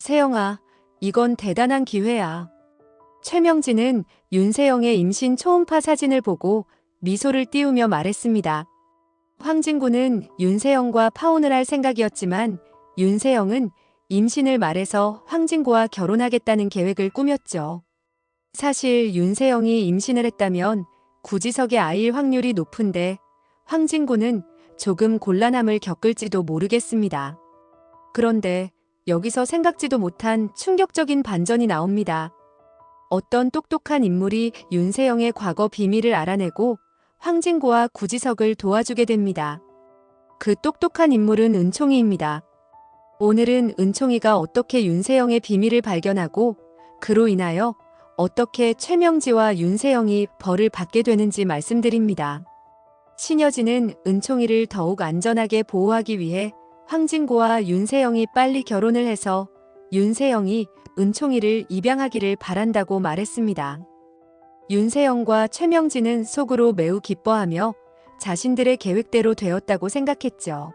세영아, 이건 대단한 기회야. 최명진은 윤세영의 임신 초음파 사진을 보고 미소를 띄우며 말했습니다. 황진구는 윤세영과 파혼을 할 생각이었지만 윤세영은 임신을 말해서 황진구와 결혼하겠다는 계획을 꾸몄죠. 사실 윤세영이 임신을 했다면 구지석의 아이일 확률이 높은데 황진구는 조금 곤란함을 겪을지도 모르겠습니다. 그런데 여기서 생각지도 못한 충격적인 반전이 나옵니다. 어떤 똑똑한 인물이 윤세영의 과거 비밀을 알아내고 황진구와 구지석을 도와주게 됩니다. 그 똑똑한 인물은 은총이입니다. 오늘은 은총이가 어떻게 윤세영의 비밀을 발견하고 그로 인하여 어떻게 최명지와 윤세영이 벌을 받게 되는지 말씀드립니다. 신여진은 은총이를 더욱 안전하게 보호하기 위해 황진구와 윤세영이 빨리 결혼을 해서 윤세영이 은총이를 입양하기를 바란다고 말했습니다. 윤세영과 최명진은 속으로 매우 기뻐하며 자신들의 계획대로 되었다고 생각했죠.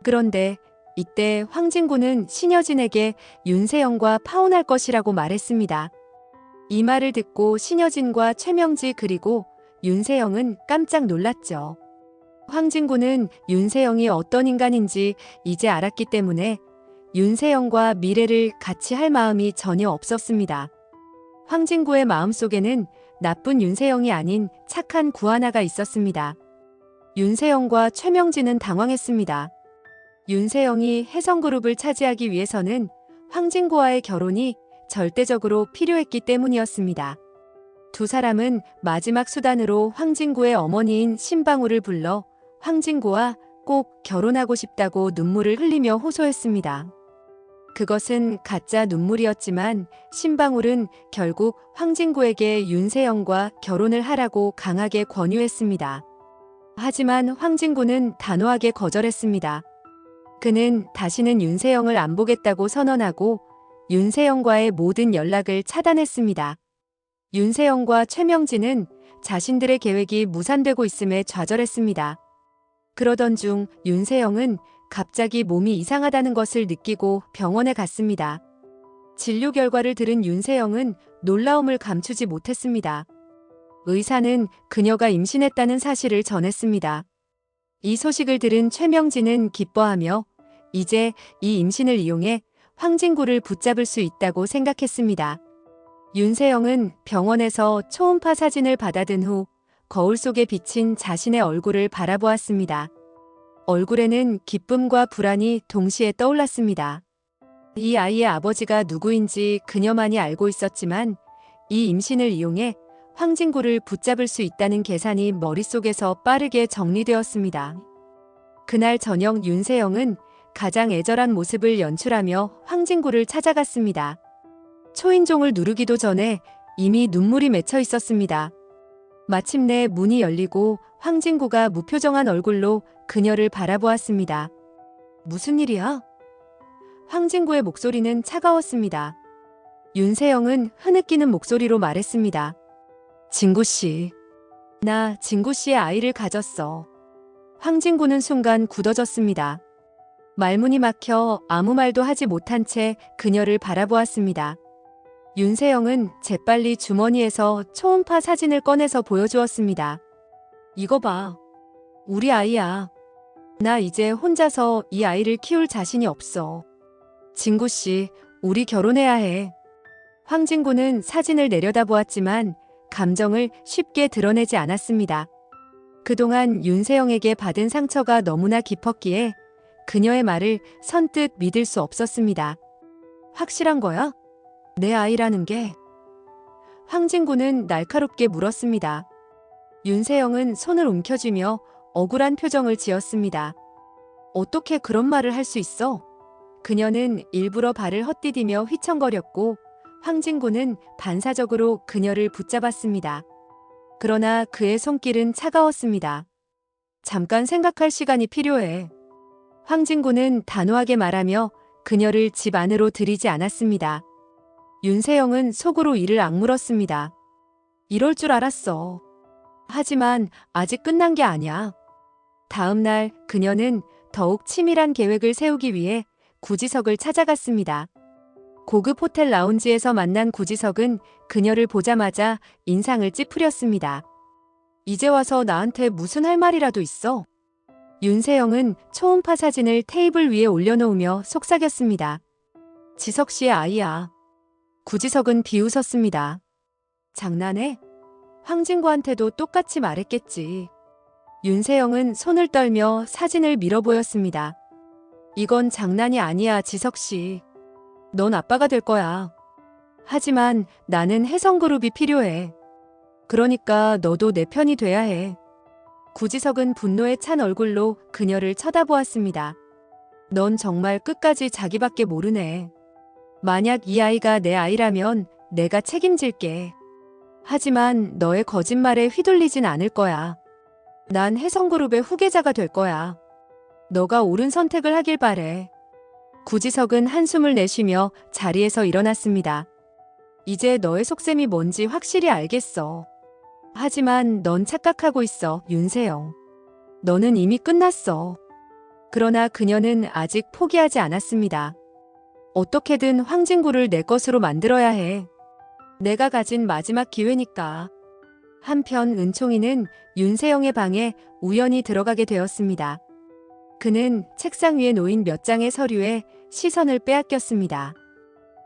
그런데 이때 황진구는 신여진에게 윤세영과 파혼할 것이라고 말했습니다. 이 말을 듣고 신여진과 최명지 그리고 윤세영은 깜짝 놀랐죠. 황진구는 윤세영이 어떤 인간인지 이제 알았기 때문에 윤세영과 미래를 같이 할 마음이 전혀 없었습니다. 황진구의 마음속에는 나쁜 윤세영이 아닌 착한 구하나가 있었습니다. 윤세영과 최명진은 당황했습니다. 윤세영이 혜성그룹을 차지하기 위해서는 황진구와의 결혼이 절대적으로 필요했기 때문이었습니다. 두 사람은 마지막 수단으로 황진구의 어머니인 신방울을 불러 황진구와 꼭 결혼하고 싶다고 눈물을 흘리며 호소했습니다. 그것은 가짜 눈물이었지만 신방울은 결국 황진구에게 윤세영과 결혼을 하라고 강하게 권유했습니다. 하지만 황진구는 단호하게 거절했습니다. 그는 다시는 윤세영을 안 보겠다고 선언하고 윤세영과의 모든 연락을 차단했습니다. 윤세영과 최명진은 자신들의 계획이 무산되고 있음에 좌절했습니다. 그러던 중 윤세영은 갑자기 몸이 이상하다는 것을 느끼고 병원에 갔습니다. 진료 결과를 들은 윤세영은 놀라움을 감추지 못했습니다. 의사는 그녀가 임신했다는 사실을 전했습니다. 이 소식을 들은 최명진은 기뻐하며 이제 이 임신을 이용해 황진구를 붙잡을 수 있다고 생각했습니다. 윤세영은 병원에서 초음파 사진을 받아든 후 거울 속에 비친 자신의 얼굴을 바라보았습니다. 얼굴에는 기쁨과 불안이 동시에 떠올랐습니다. 이 아이의 아버지가 누구인지 그녀만이 알고 있었지만 이 임신을 이용해 황진구를 붙잡을 수 있다는 계산이 머릿속에서 빠르게 정리되었습니다. 그날 저녁 윤세영은 가장 애절한 모습을 연출하며 황진구를 찾아갔습니다. 초인종을 누르기도 전에 이미 눈물이 맺혀 있었습니다. 마침내 문이 열리고 황진구가 무표정한 얼굴로 그녀를 바라보았습니다. 무슨 일이야? 황진구의 목소리는 차가웠습니다. 윤세영은 흐느끼는 목소리로 말했습니다. 진구씨. 나 진구씨의 아이를 가졌어. 황진구는 순간 굳어졌습니다. 말문이 막혀 아무 말도 하지 못한 채 그녀를 바라보았습니다. 윤세영은 재빨리 주머니에서 초음파 사진을 꺼내서 보여주었습니다. 이거 봐. 우리 아이야. 나 이제 혼자서 이 아이를 키울 자신이 없어. 진구씨, 우리 결혼해야 해. 황진구는 사진을 내려다보았지만 감정을 쉽게 드러내지 않았습니다. 그동안 윤세영에게 받은 상처가 너무나 깊었기에 그녀의 말을 선뜻 믿을 수 없었습니다. 확실한 거야? 내 아이라는 게? 황진구는 날카롭게 물었습니다. 윤세영은 손을 움켜쥐며 억울한 표정을 지었습니다. 어떻게 그런 말을 할 수 있어? 그녀는 일부러 발을 헛디디며 휘청거렸고 황진구는 반사적으로 그녀를 붙잡았습니다. 그러나 그의 손길은 차가웠습니다. 잠깐 생각할 시간이 필요해. 황진구는 단호하게 말하며 그녀를 집 안으로 들이지 않았습니다. 윤세영은 속으로 이를 악물었습니다. 이럴 줄 알았어. 하지만 아직 끝난 게 아니야. 다음 날 그녀는 더욱 치밀한 계획을 세우기 위해 구지석을 찾아갔습니다. 고급 호텔 라운지에서 만난 구지석은 그녀를 보자마자 인상을 찌푸렸습니다. 이제 와서 나한테 무슨 할 말이라도 있어? 윤세영은 초음파 사진을 테이블 위에 올려놓으며 속삭였습니다. 지석 씨의 아이야. 구지석은 비웃었습니다. 장난해? 황진구한테도 똑같이 말했겠지. 윤세영은 손을 떨며 사진을 밀어 보였습니다. 이건 장난이 아니야, 지석 씨. 넌 아빠가 될 거야. 하지만 나는 혜성그룹이 필요해. 그러니까 너도 내 편이 돼야 해. 구지석은 분노에 찬 얼굴로 그녀를 쳐다보았습니다. 넌 정말 끝까지 자기밖에 모르네. 만약 이 아이가 내 아이라면 내가 책임질게. 하지만 너의 거짓말에 휘둘리진 않을 거야. 난 혜성그룹의 후계자가 될 거야. 너가 옳은 선택을 하길 바래. 구지석은 한숨을 내쉬며 자리에서 일어났습니다. 이제 너의 속셈이 뭔지 확실히 알겠어. 하지만 넌 착각하고 있어, 윤세영. 너는 이미 끝났어. 그러나 그녀는 아직 포기하지 않았습니다. 어떻게든 황진구를 내 것으로 만들어야 해. 내가 가진 마지막 기회니까. 한편 은총이는 윤세영의 방에 우연히 들어가게 되었습니다. 그는 책상 위에 놓인 몇 장의 서류에 시선을 빼앗겼습니다.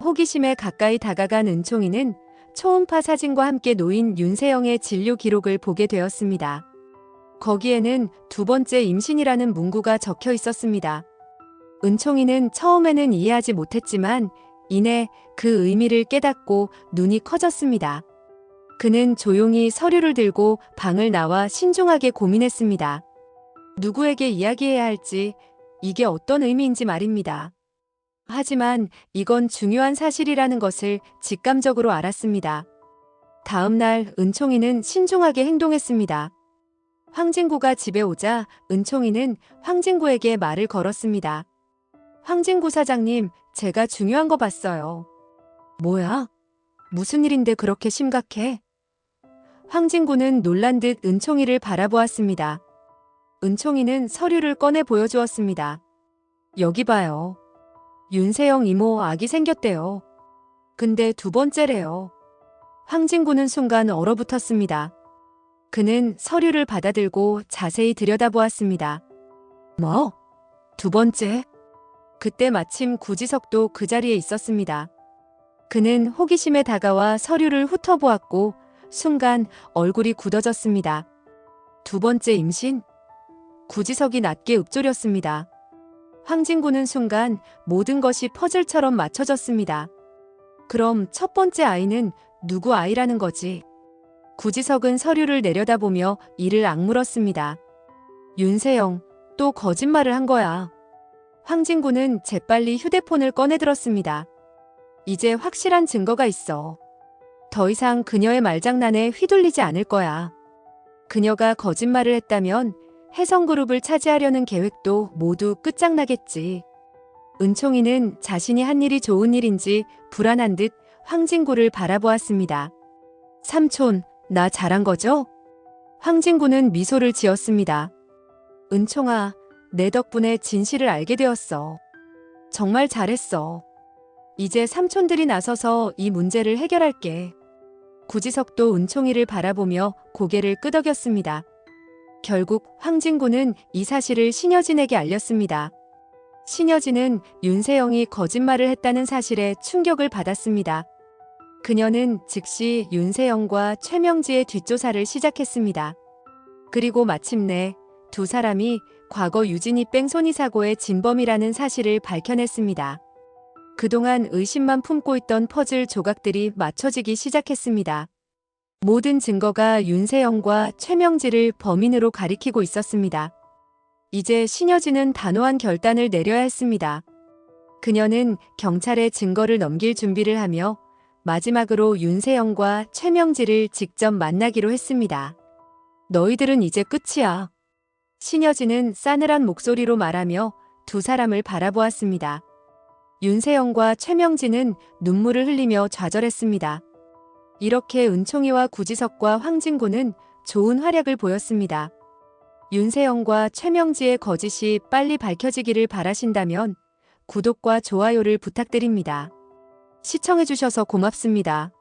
호기심에 가까이 다가간 은총이는 초음파 사진과 함께 놓인 윤세영의 진료 기록을 보게 되었습니다. 거기에는 2번째 임신이라는 문구가 적혀 있었습니다. 은총이는 처음에는 이해하지 못했지만 이내 그 의미를 깨닫고 눈이 커졌습니다. 그는 조용히 서류를 들고 방을 나와 신중하게 고민했습니다. 누구에게 이야기해야 할지, 이게 어떤 의미인지 말입니다. 하지만 이건 중요한 사실이라는 것을 직감적으로 알았습니다. 다음 날 은총이는 신중하게 행동했습니다. 황진구가 집에 오자 은총이는 황진구에게 말을 걸었습니다. 황진구 사장님, 제가 중요한 거 봤어요. 뭐야? 무슨 일인데 그렇게 심각해? 황진구는 놀란 듯 은총이를 바라보았습니다. 은총이는 서류를 꺼내 보여주었습니다. 여기 봐요. 윤세영 이모 아기 생겼대요. 근데 2번째래요. 황진구는 순간 얼어붙었습니다. 그는 서류를 받아들고 자세히 들여다보았습니다. 뭐? 2번째? 그때 마침 구지석도 그 자리에 있었습니다. 그는 호기심에 다가와 서류를 훑어보았고 순간 얼굴이 굳어졌습니다. 2번째 임신? 구지석이 낮게 읊조렸습니다. 황진구는 순간 모든 것이 퍼즐처럼 맞춰졌습니다. 그럼 첫 번째 아이는 누구 아이라는 거지? 구지석은 서류를 내려다보며 이를 악물었습니다. 윤세영, 또 거짓말을 한 거야. 황진구는 재빨리 휴대폰을 꺼내들었습니다. 이제 확실한 증거가 있어. 더 이상 그녀의 말장난에 휘둘리지 않을 거야. 그녀가 거짓말을 했다면 혜성그룹을 차지하려는 계획도 모두 끝장나겠지. 은총이는 자신이 한 일이 좋은 일인지 불안한 듯 황진구를 바라보았습니다. 삼촌, 나 잘한 거죠? 황진구는 미소를 지었습니다. 은총아, 내 덕분에 진실을 알게 되었어. 정말 잘했어. 이제 삼촌들이 나서서 이 문제를 해결할게. 구지석도 은총이를 바라보며 고개를 끄덕였습니다. 결국 황진구는 이 사실을 신여진에게 알렸습니다. 신여진은 윤세영이 거짓말을 했다는 사실에 충격을 받았습니다. 그녀는 즉시 윤세영과 최명지의 뒷조사를 시작했습니다. 그리고 마침내 2사람이 과거 유진이 뺑소니 사고의 진범이라는 사실을 밝혀냈습니다. 그동안 의심만 품고 있던 퍼즐 조각들이 맞춰지기 시작했습니다. 모든 증거가 윤세영과 최명지를 범인으로 가리키고 있었습니다. 이제 신여진은 단호한 결단을 내려야 했습니다. 그녀는 경찰에 증거를 넘길 준비를 하며 마지막으로 윤세영과 최명지를 직접 만나기로 했습니다. 너희들은 이제 끝이야. 신여진은 싸늘한 목소리로 말하며 2사람을 바라보았습니다. 윤세영과 최명지는 눈물을 흘리며 좌절했습니다. 이렇게 은총이와 구지석과 황진구는 좋은 활약을 보였습니다. 윤세영과 최명지의 거짓이 빨리 밝혀지기를 바라신다면 구독과 좋아요를 부탁드립니다. 시청해주셔서 고맙습니다.